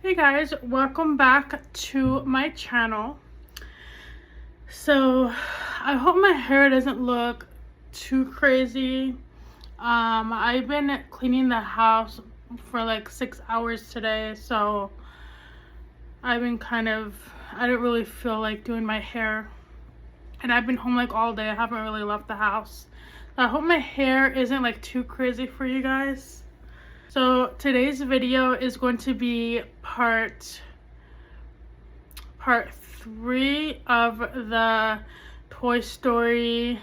Hey guys, welcome back to my channel. So I hope my hair doesn't look too crazy. I've been cleaning the house for like 6 hours today, so I've been I didn't really feel like doing my hair, and I've been home like all day. I haven't really left the house, so I hope my hair isn't like too crazy for you guys. So today's video is going to be part 3 of the Toy Story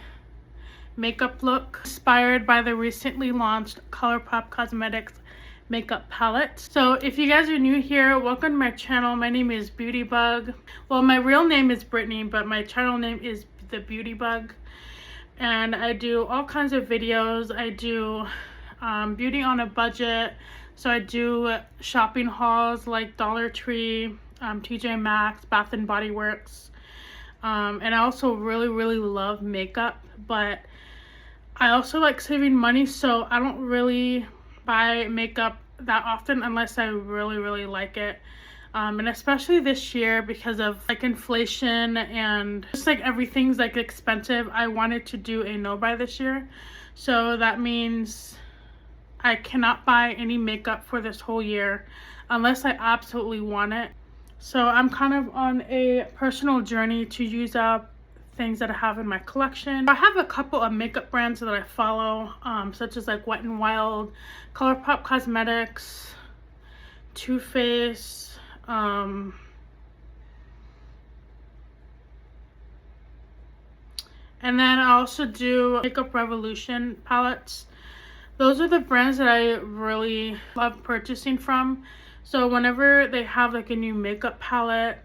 makeup look, inspired by the recently launched ColourPop Cosmetics makeup palette. So if you guys are new here, welcome to my channel. My name is Beauty Bug. Well, my real name is Brittany, but my channel name is The Beauty Bug, and I do all kinds of videos. I do beauty on a budget, so I do shopping hauls like Dollar Tree, TJ Maxx, Bath and Body Works, and I also really love makeup, but I also like saving money, so I don't really buy makeup that often unless I really like it. And especially this year, because of like inflation and just like everything's like expensive, I wanted to do a no buy this year. So that means I cannot buy any makeup for this whole year unless I absolutely want it. So I'm kind of on a personal journey to use up things that I have in my collection. I have a couple of makeup brands that I follow, such as like Wet n Wild, ColourPop Cosmetics, Too Faced, and then I also do Makeup Revolution palettes. Those are the brands that I really love purchasing from. So whenever they have like a new makeup palette,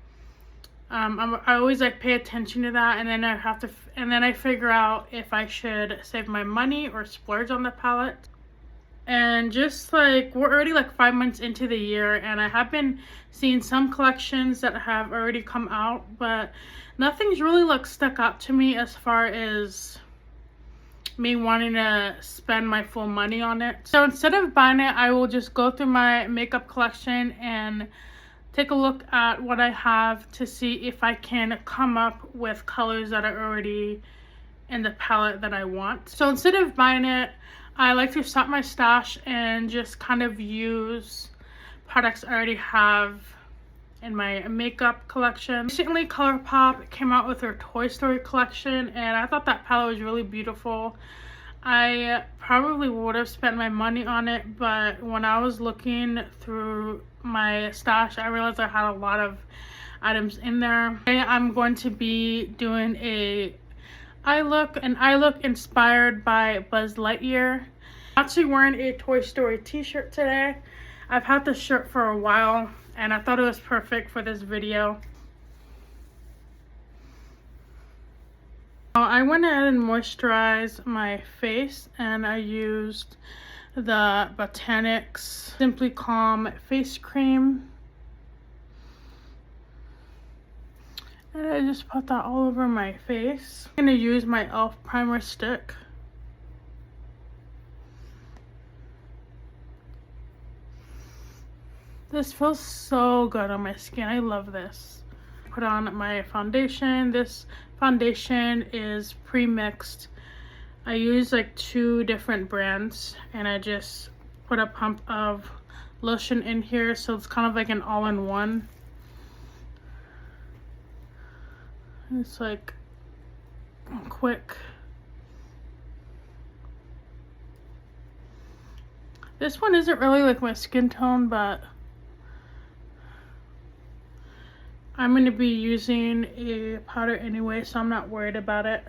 I always like pay attention to that, and then I figure out if I should save my money or splurge on the palette. And just like, we're already like 5 months into the year, and I have been seeing some collections that have already come out, but nothing's really like stuck out to me as far as me wanting to spend my full money on it. So instead of buying it, I will just go through my makeup collection and take a look at what I have to see if I can come up with colors that are already in the palette that I want. So instead of buying it, I like to stop my stash and just kind of use products I already have in my makeup collection. Recently, ColourPop came out with their Toy Story collection, and I thought that palette was really beautiful. I probably would have spent my money on it, but when I was looking through my stash, I realized I had a lot of items in there. Today, I'm going to be doing an eye look inspired by Buzz Lightyear. I'm actually wearing a Toy Story t-shirt today. I've had this shirt for a while, and I thought it was perfect for this video. I went ahead and moisturized my face, and I used the Botanics Simply Calm face cream. And I just put that all over my face. I'm going to use my E.L.F primer stick. This feels so good on my skin. I love this. Put on my foundation. This foundation is Premixed. I use like 2 different brands, and I just put a pump of lotion in here, so it's kind of like an all-in-one. It's like quick. This one isn't really like my skin tone, but I'm going to be using a powder anyway, so I'm not worried about it.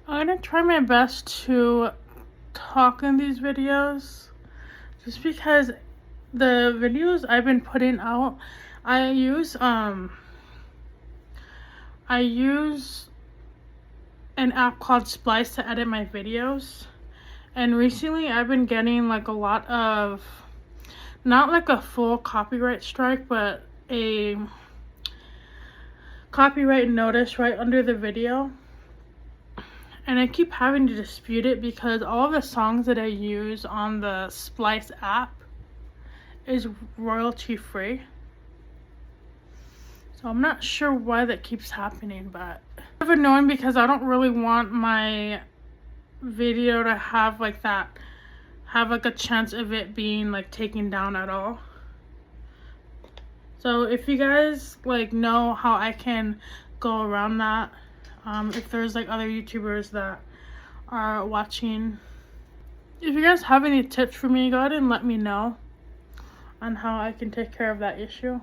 I'm going to try my best to talk in these videos, just because the videos I've been putting out, I use an app called Splice to edit my videos, and recently I've been getting like a lot of not like a full copyright strike, but a copyright notice right under the video. And I keep having to dispute it because all of the songs that I use on the Splice app is royalty free. So I'm not sure why that keeps happening, but it's annoying because I don't really want my video to have like that, have like a chance of it being like taken down at all. So if you guys like know how I can go around that, if there's like other YouTubers that are watching, if you guys have any tips for me, go ahead and let me know on how I can take care of that issue.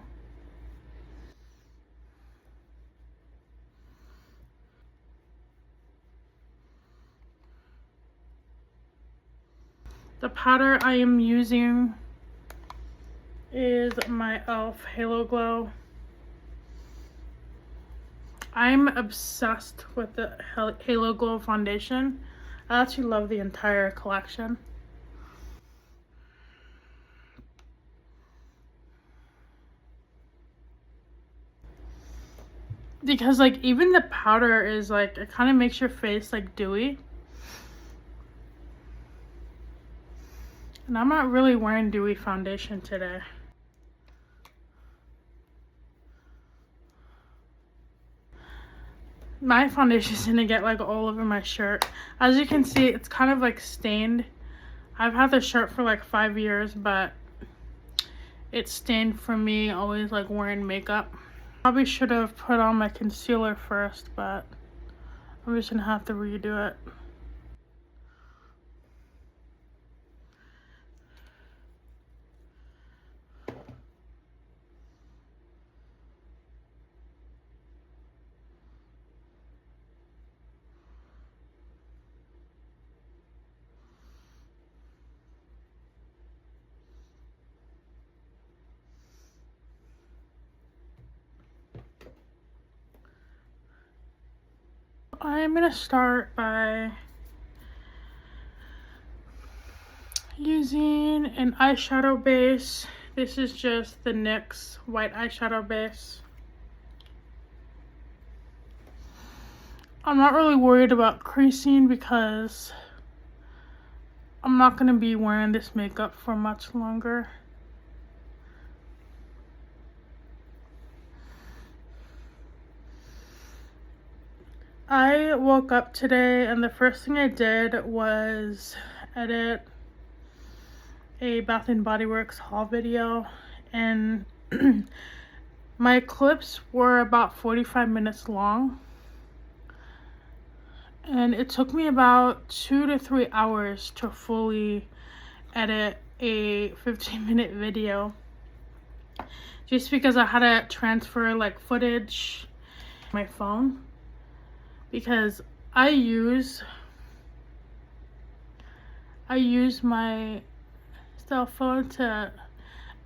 The powder I am using is my E.L.F. Halo Glow. I'm obsessed with the Halo Glow foundation. I actually love the entire collection. Because like even the powder is like, it kind of makes your face like dewy. And I'm not really wearing dewy foundation today. My foundation is gonna get like all over my shirt. As you can see, it's kind of like stained. I've had this shirt for like 5 years, but it's stained from me always like wearing makeup. Probably should have put on my concealer first, but I'm just gonna have to redo it. I'm gonna start by using an eyeshadow base. This is just the NYX white eyeshadow base. I'm not really worried about creasing because I'm not gonna be wearing this makeup for much longer. I woke up today and the first thing I did was edit a Bath & Body Works haul video, and my clips were about 45 minutes long, and it took me about 2 to 3 hours to fully edit a 15-minute video, just because I had to transfer like footage to my phone, because I use my cell phone to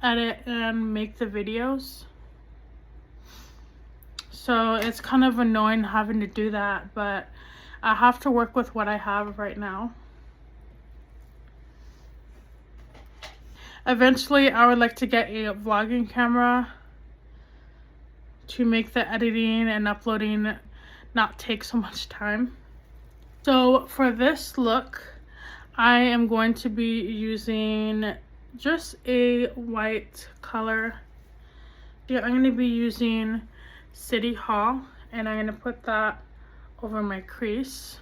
edit and make the videos. So it's kind of annoying having to do that, but I have to work with what I have right now. Eventually I would like to get a vlogging camera to make the editing and uploading not take so much time. So for this look, I am going to be using just a white color. Yeah, I'm going to be using City Hall, and I'm going to put that over my crease.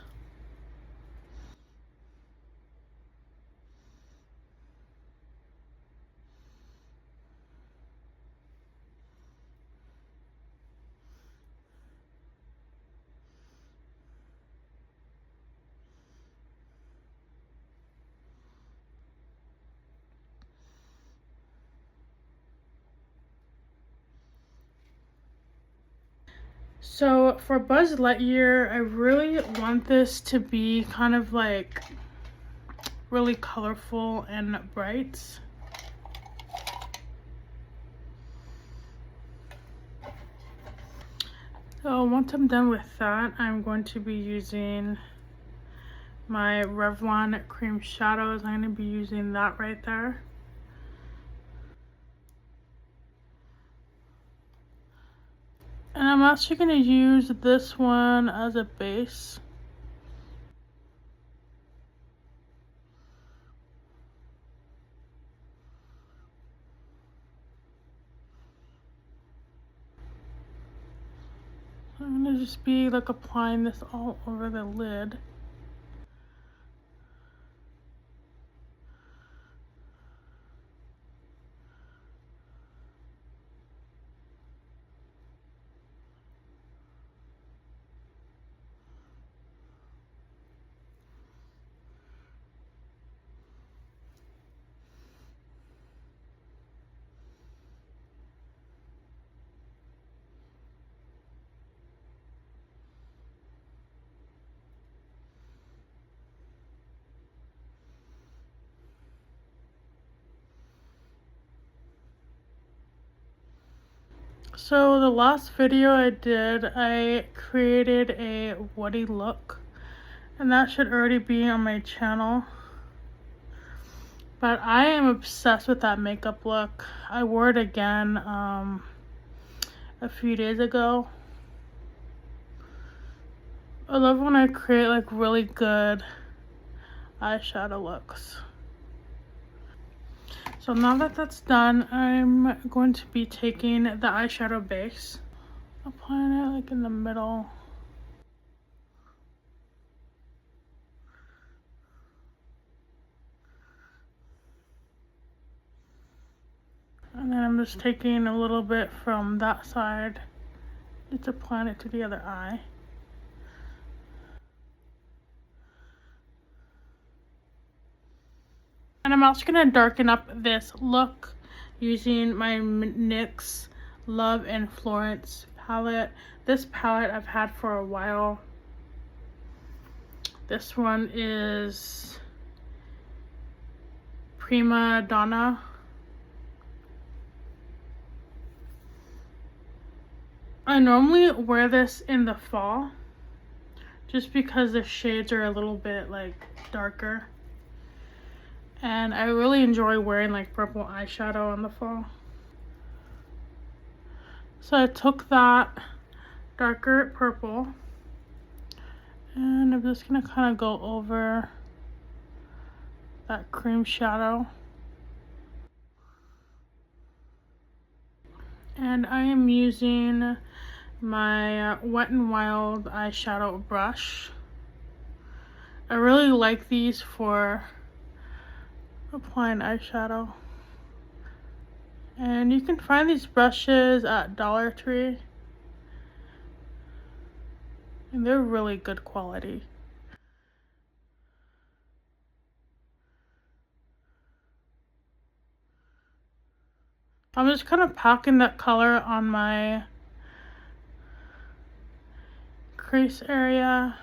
So for Buzz Lightyear, I really want this to be kind of like really colorful and bright. So once I'm done with that, I'm going to be using my Revlon Cream Shadows. I'm going to be using that right there. And I'm actually going to use this one as a base. I'm going to just be like applying this all over the lid. So the last video I did, I created a woody look, and that should already be on my channel. But I am obsessed with that makeup look. I wore it again a few days ago. I love when I create like really good eyeshadow looks. So now that that's done, I'm going to be taking the eyeshadow base, applying it like in the middle. And then I'm just taking a little bit from that side, just applying it to the other eye. And I'm also going to darken up this look using my NYX Love and Florence palette. This palette I've had for a while. This one is Prima Donna. I normally wear this in the fall just because the shades are a little bit like darker. And I really enjoy wearing like purple eyeshadow in the fall. So I took that darker purple and I'm just gonna kind of go over that cream shadow. And I am using my Wet n Wild eyeshadow brush. I really like these for applying eyeshadow. And you can find these brushes at Dollar Tree. And they're really good quality. I'm just kind of packing that color on my crease area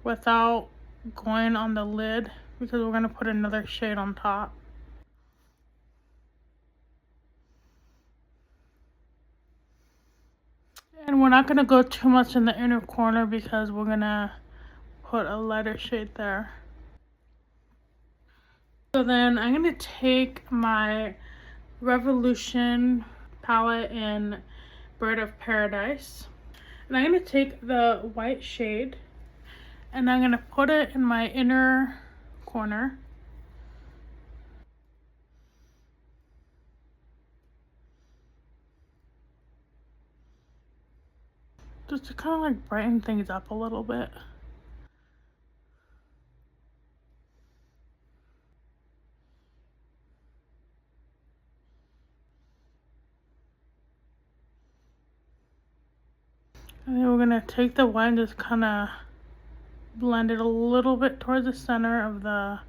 without going on the lid, because we're going to put another shade on top. And we're not going to go too much in the inner corner because we're going to put a lighter shade there. So then I'm going to take my Revolution palette in Bird of Paradise. And I'm going to take the white shade and I'm going to put it in my inner corner. Just to kind of like brighten things up a little bit. And then we're going to take the white and just kind of blend it a little bit towards the center of the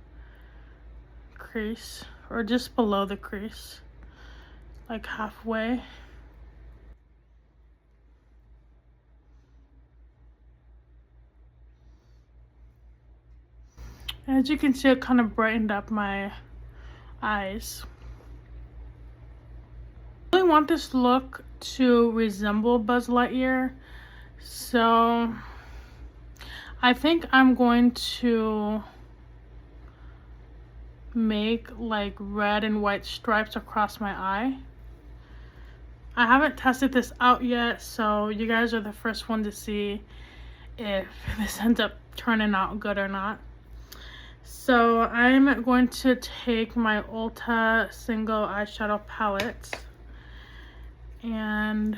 crease, or just below the crease, like halfway. And as you can see, it kind of brightened up my eyes. I really want this look to resemble Buzz Lightyear, so I think I'm going to make like red and white stripes across my eye. I haven't tested this out yet, so you guys are the first one to see if this ends up turning out good or not. So I'm going to take my Ulta single eyeshadow palette and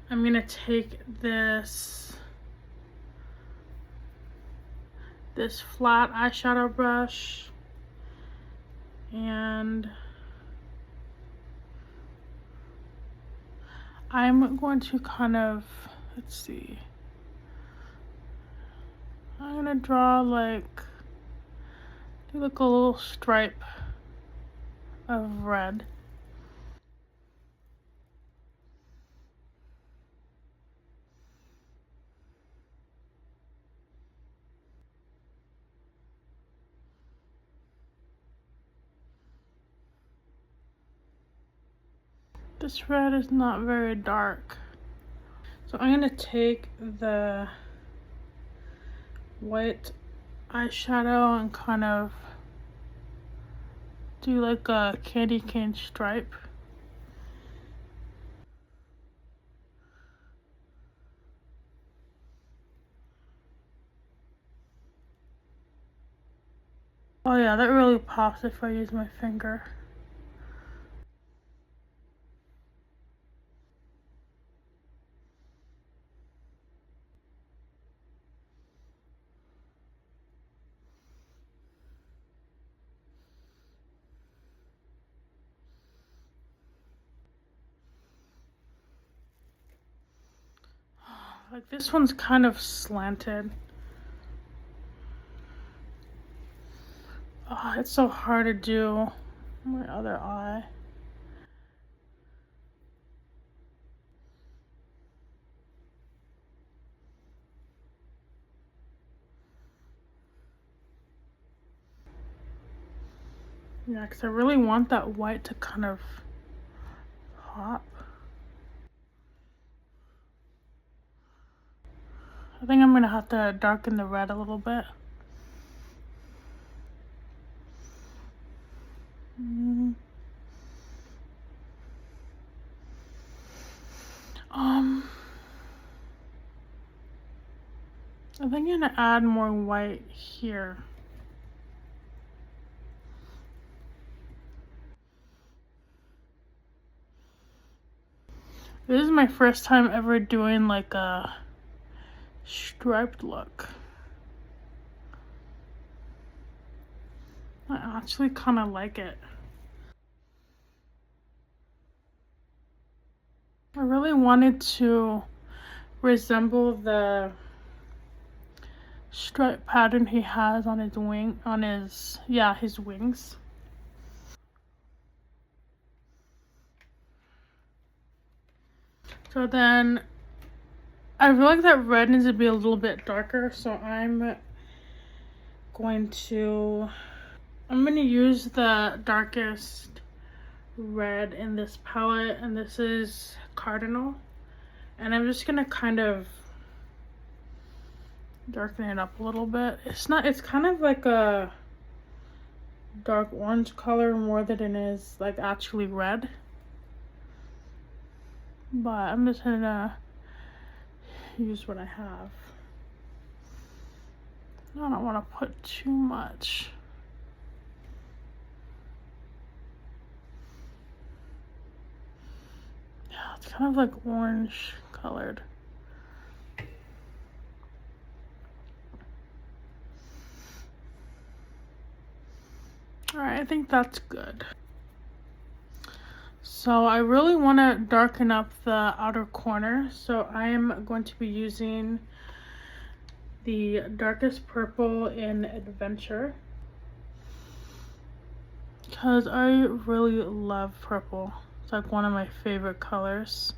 I'm gonna take this flat eyeshadow brush and I'm going to kind of, let's see, I'm gonna draw like, do like a little stripe of red. This red is not very dark. So I'm gonna take the white eyeshadow and kind of do like a candy cane stripe. Oh yeah, that really pops if I use my finger. Like this one's kind of slanted. Oh, it's so hard to do my other eye. Yeah, because I really want that white to kind of pop. I think I'm gonna have to darken the red a little bit. I think I'm gonna add more white here. This is my first time ever doing like a striped look. I actually kind of like it. I really wanted to resemble the stripe pattern he has on his wing, on his, yeah, his wings. So then I feel like that red needs to be a little bit darker, so I'm going to use the darkest red in this palette, and this is Cardinal, and I'm just gonna kind of darken it up a little bit. It's kind of like a dark orange color more than it is like actually red, but I'm just gonna use what I have. I don't want to put too much. Yeah, it's kind of like orange colored. Alright, I think that's good. So I really want to darken up the outer corner, so I am going to be using the darkest purple in Adventure because I really love purple. It's like one of my favorite colors.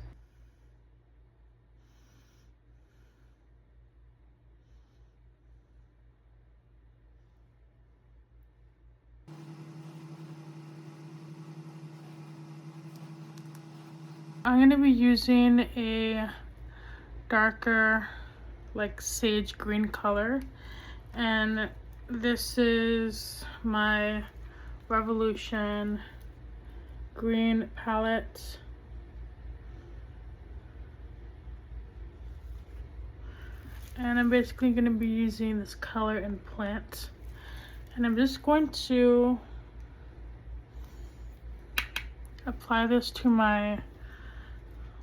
I'm going to be using a darker like sage green color, and this is my Revolution green palette. And I'm basically going to be using this color in Plant. And I'm just going to apply this to my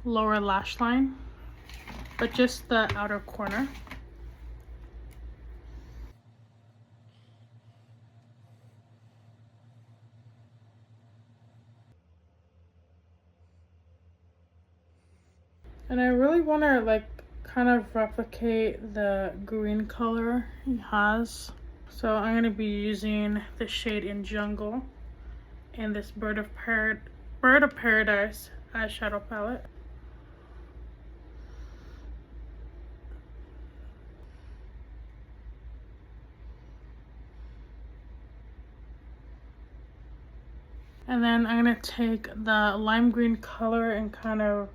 lower lash line, but just the outer corner. And I really want to like kind of replicate the green color he has. So I'm going to be using the shade in Jungle and this Bird of Paradise eyeshadow palette. And then I'm going to take the lime green color and kind of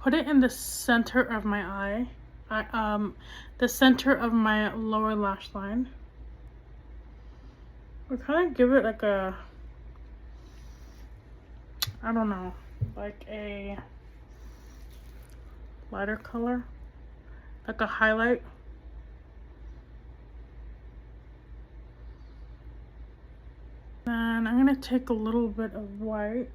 put it in the center of my eye. The center of my lower lash line. We kind of give it like a, I don't know, like a lighter color, like a highlight. Then I'm gonna take a little bit of white.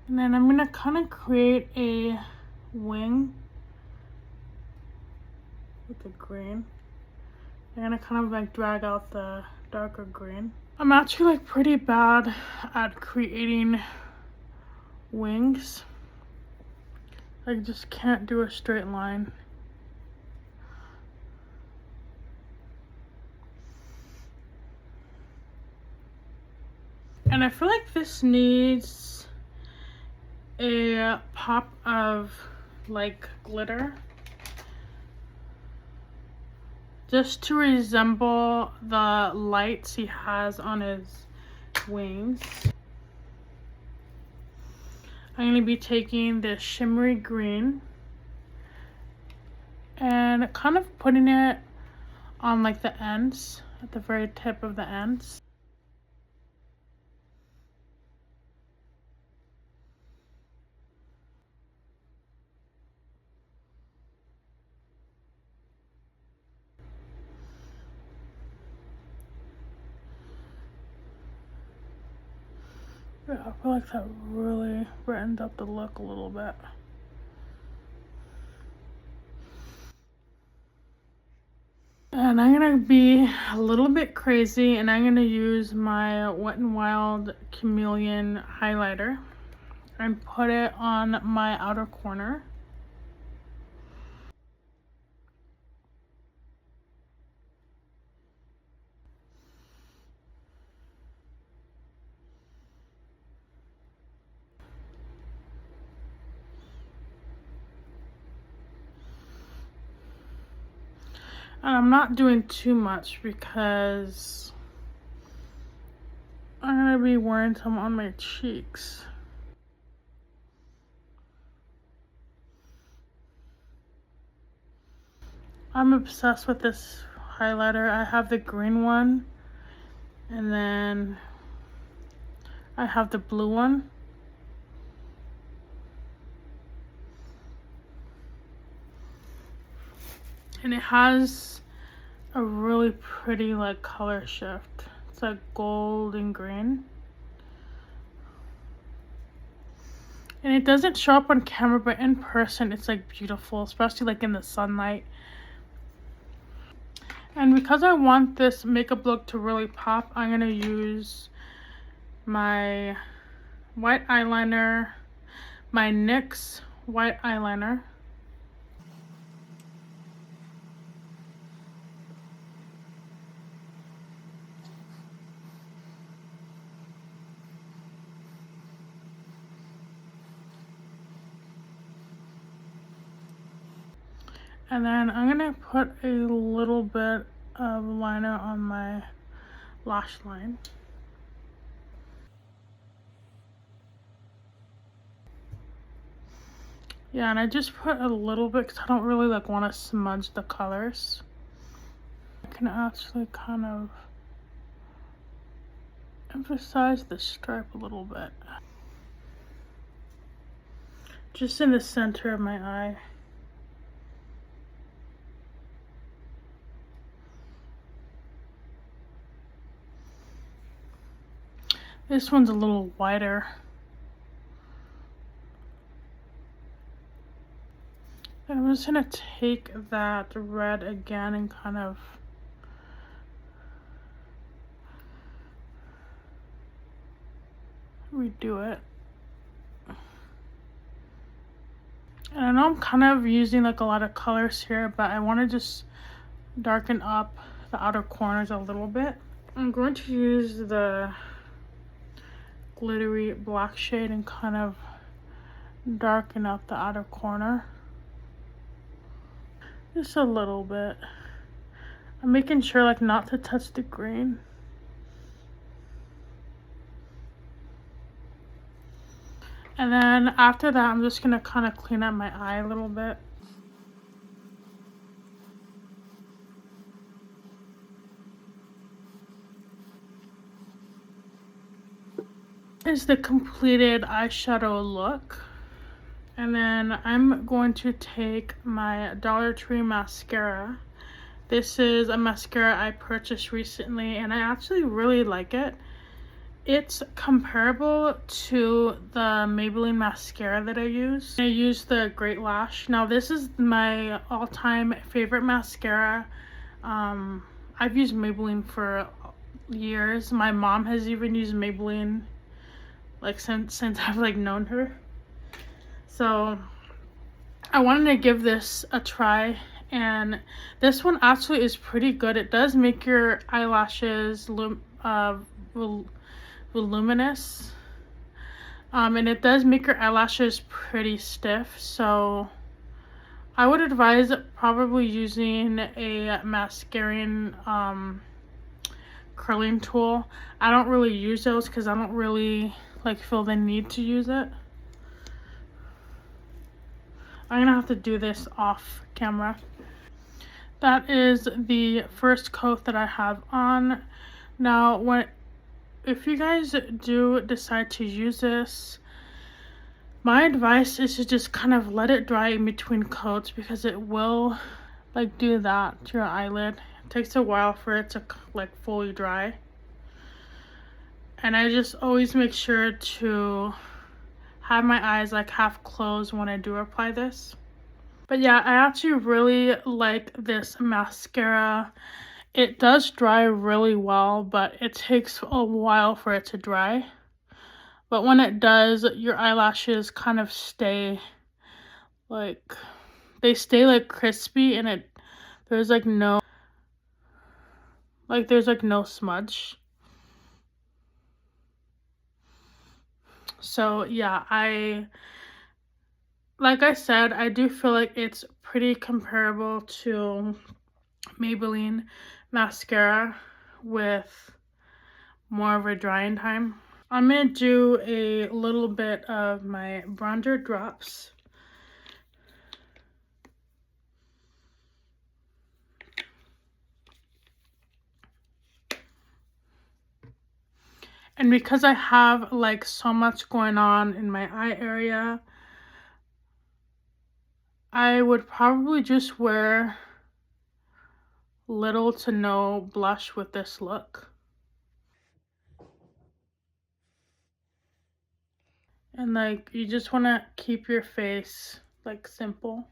And then I'm gonna kind of create a wing with the green. I'm gonna kind of like drag out the darker green. I'm actually like pretty bad at creating wings. I just can't do a straight line. And I feel like this needs a pop of like glitter just to resemble the lights he has on his wings. I'm going to be taking this shimmery green and kind of putting it on like the ends, at the very tip of the ends. Yeah, I feel like that really brightened up the look a little bit. And I'm gonna be a little bit crazy and I'm gonna use my Wet n Wild Chameleon highlighter and put it on my outer corner. And I'm not doing too much because I'm gonna be wearing some on my cheeks. I'm obsessed with this highlighter. I have the green one and then I have the blue one. And it has a really pretty like color shift. It's like gold and green. And it doesn't show up on camera, but in person it's like beautiful, especially like in the sunlight. And because I want this makeup look to really pop, I'm gonna use my white eyeliner, my NYX white eyeliner. And then I'm gonna put a little bit of liner on my lash line. Yeah, and I just put a little bit because I don't really like want to smudge the colors. I can actually kind of emphasize the stripe a little bit. Just in the center of my eye. This one's a little wider. And I'm just gonna take that red again and kind of redo it. And I know I'm kind of using like a lot of colors here, but I want to just darken up the outer corners a little bit. I'm going to use the glittery black shade and kind of darken up the outer corner. Just a little bit. I'm making sure like not to touch the green. And then after that, I'm just gonna kind of clean up my eye a little bit. This is the completed eyeshadow look. And then I'm going to take my Dollar Tree mascara. This is a mascara I purchased recently and I actually really like it. It's comparable to the Maybeline mascara that I use. I use the Great Lash. Now this is my all-time favorite mascara. I've used Maybelline for years. My mom has even used Maybelline like since I've like known her. So I wanted to give this a try, and this one actually is pretty good. It does make your eyelashes voluminous, and it does make your eyelashes pretty stiff. So I would advise probably using a mascaring curling tool. I don't really use those because I don't really like feel the need to use it. I'm gonna have to do this off camera. That is the first coat that I have on. Now, if you guys do decide to use this, my advice is to just kind of let it dry in between coats because it will like do that to your eyelid. It takes a while for it to like fully dry. And I just always make sure to have my eyes like half closed when I do apply this. But yeah, I actually really like this mascara. It does dry really well, but it takes a while for it to dry. But when it does, your eyelashes kind of stay like, they stay like crispy, and there's like no smudge. So yeah, like I said, I do feel like it's pretty comparable to Maybelline mascara with more of a drying time. I'm going to do a little bit of my bronzer drops. And because I have like so much going on in my eye area, I would probably just wear little to no blush with this look. And like, you just want to keep your face like simple.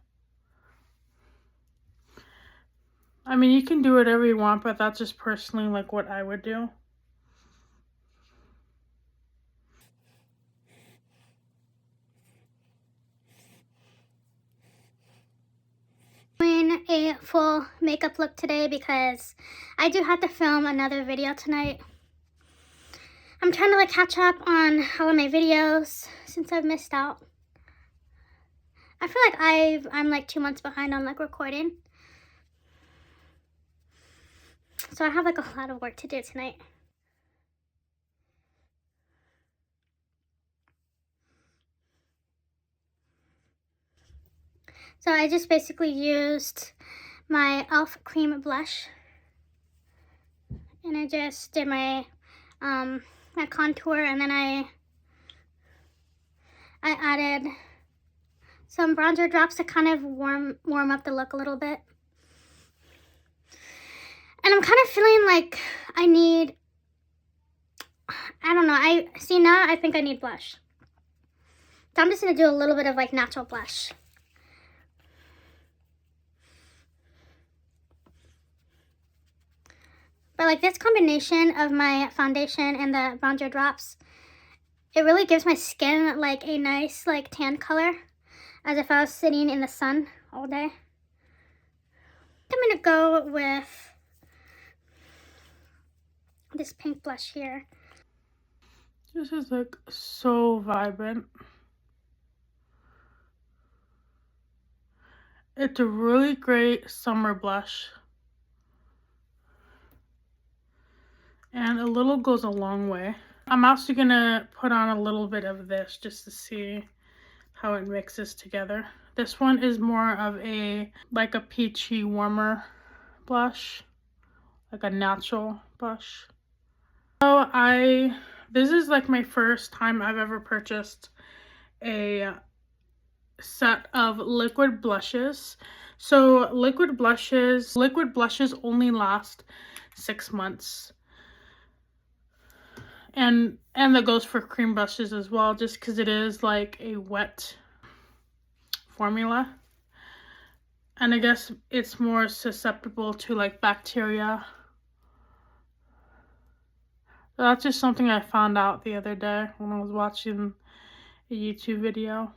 I mean, you can do whatever you want, but that's just personally like what I would do. Doing a full makeup look today because I do have to film another video tonight. I'm trying to like catch up on all of my videos since I've missed out. I feel like I'm like 2 months behind on like recording. So I have like a lot of work to do tonight. So I just basically used my E.L.F. cream blush, and I just did my my contour, and then I added some bronzer drops to kind of warm up the look a little bit. And I'm kind of feeling like I need, I don't know, now I think I need blush. So I'm just gonna do a little bit of like natural blush. But like this combination of my foundation and the bronzer drops, it really gives my skin like a nice like tan color, as if I was sitting in the sun all day. I'm gonna go with this pink blush here. This is like so vibrant. It's a really great summer blush. And a little goes a long way. I'm also gonna put on a little bit of this just to see how it mixes together. This one is more of like a peachy warmer blush, like a natural blush. So this is like my first time I've ever purchased a set of liquid blushes. So liquid blushes only last 6 months. And that goes for cream brushes as well, just because it is like a wet formula. And I guess it's more susceptible to like bacteria. So that's just something I found out the other day when I was watching a YouTube video.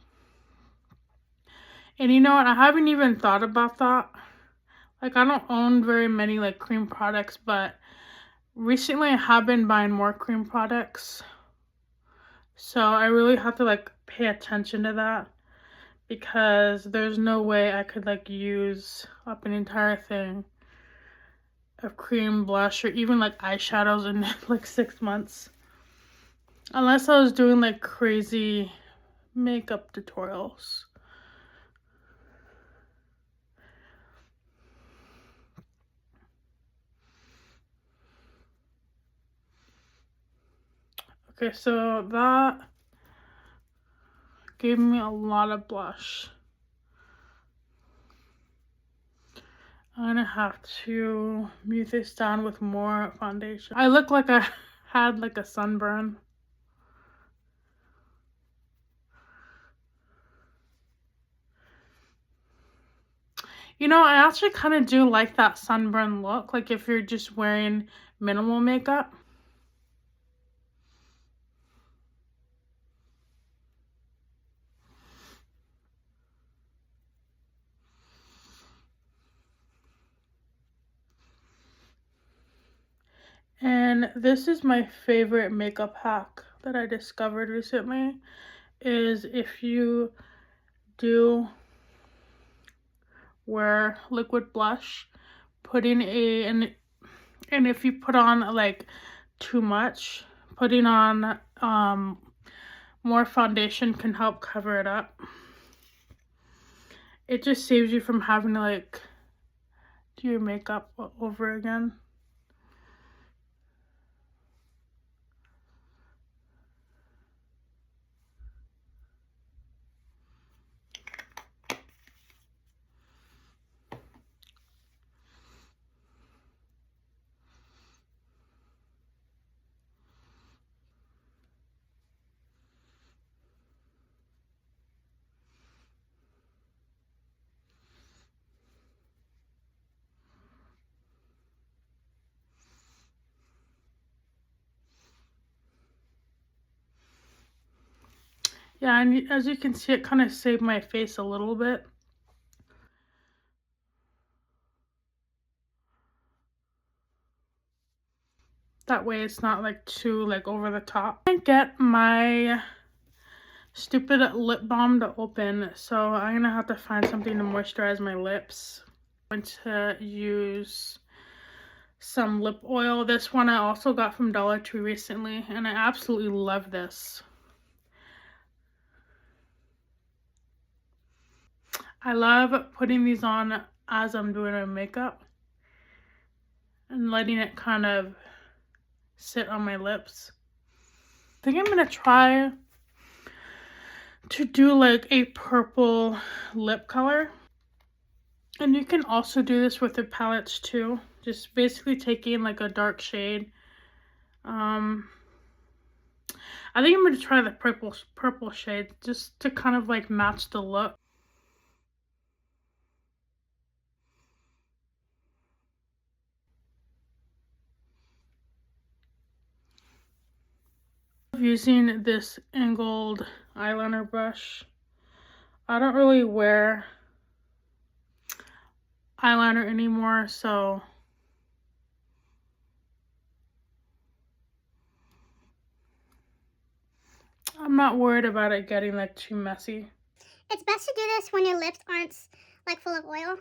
And you know what? I haven't even thought about that. Like, I don't own very many like cream products, but recently I have been buying more cream products. So I really have to like pay attention to that, because there's no way I could like use up an entire thing of cream blush or even like eyeshadows in like 6 months. Unless I was doing like crazy makeup tutorials. Okay, so that gave me a lot of blush. I'm gonna have to mute this down with more foundation. I look like I had like a sunburn. You know, I actually kind of do like that sunburn look, like if you're just wearing minimal makeup. And this is my favorite makeup hack that I discovered recently, is if you do wear liquid blush, and if you put on like too much, putting on more foundation can help cover it up. It just saves you from having to like do your makeup over again. Yeah, and as you can see, it kind of saved my face a little bit. That way it's not like too like over the top. I can't get my stupid lip balm to open, so I'm gonna have to find something to moisturize my lips. I'm going to use some lip oil. This one I also got from Dollar Tree recently, and I absolutely love this. I love putting these on as I'm doing my makeup and letting it kind of sit on my lips. I think I'm gonna try to do like a purple lip color. And you can also do this with the palettes too. Just basically taking like a dark shade. I think I'm going to try the purple shade just to kind of like match the look. Using this angled eyeliner brush. I don't really wear eyeliner anymore, so I'm not worried about it getting like too messy. It's best to do this when your lips aren't like full of oil.